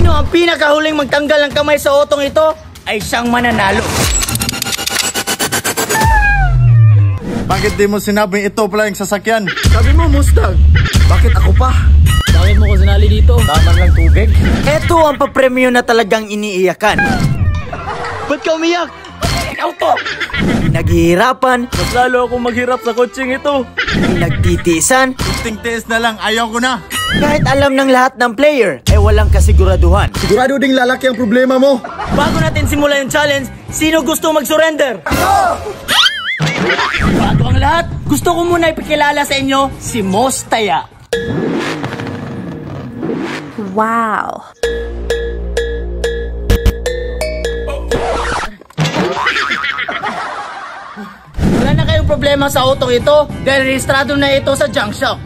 Sino ang pinakahuling magtanggal ng kamay sa otong ito ay siyang mananalo. Bakit di mo sinabing ito pala yung sasakyan? Sabi mo Mustang. Bakit ako pa? Bakit mo ko sinali dito? Tama lang tubig. Ito ang papremyo na talagang iniiyakan. Ba't ka umiyak? Ikaw to! Naghihirapan. Mas lalo akong maghirap sa kutsing ito. Nagtitiisan. Kunting tiis na lang, ayaw ko na. Kahit alam ng lahat ng player, ay walang kasiguraduhan. Sigurado ding lalaki ang problema mo. Bago natin simulan yung challenge, sino gusto mag-surrender? Bago ang lahat, gusto ko muna ipakilala sa inyo si Mostaya. Wow. Wala na kayong problema sa otong ito dahil rehistrado na ito sa junk shop.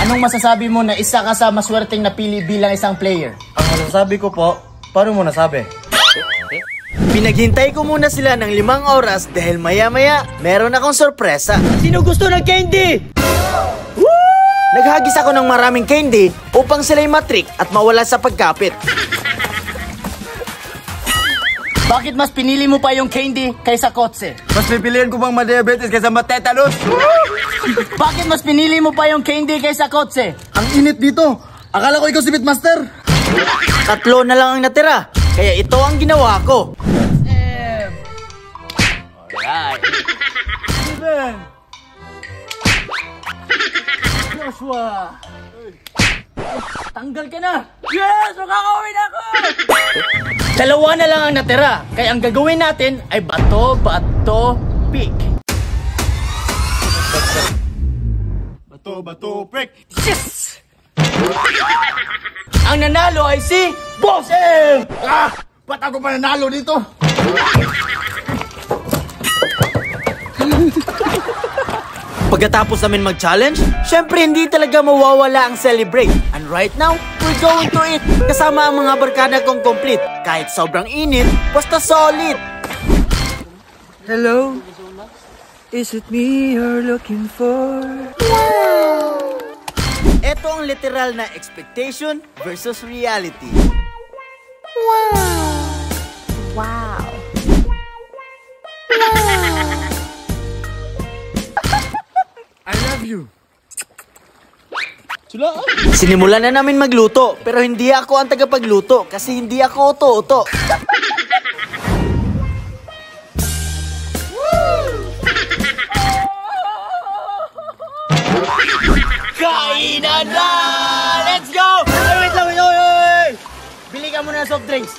Anong masasabi mo na isa ka sa maswerteng napili bilang isang player? Ang masasabi ko po, paano mo nasabi? Pinaghintay ko muna sila ng 5 oras dahil maya-maya meron akong sorpresa. Sino gusto ng candy? Naghagis ako ng maraming candy upang sila'y matrick at mawala sa pagkapit. Bakit mas pinili mo pa yung candy kaysa kotse? Mas pipiliin ko bang madiabetes kaysa matetanus? Bakit mas pinili mo pa yung candy kaysa kotse? Ang init dito. Akala ko ikaw si Pitmaster. 3 na lang ang natira, kaya ito ang ginawa ko. Alright. Steven. Joshua. Tanggal ka na! Yes! Makakawin ako! 2 na lang ang natira, kaya ang gagawin natin ay bato, pick. Bato, prick. Yes! Ang nanalo ay si Boss M! Ba't ako pa nanalo dito? Pagkatapos namin mag-challenge, syempre hindi talaga mawawala ang celebrate. And right now, we're going to eat. Kasama ang mga barkada kong complete. Kahit sobrang init, basta solid. Hello? Is it me you're looking for? Ito ang literal na expectation versus reality. Wow. I love you. Sinimulan na namin magluto, pero hindi ako ang tagapagluto kasi hindi ako uto-uto. Kainan na! Let's go! Wait lang, wait. Bili ka muna ng soft drinks.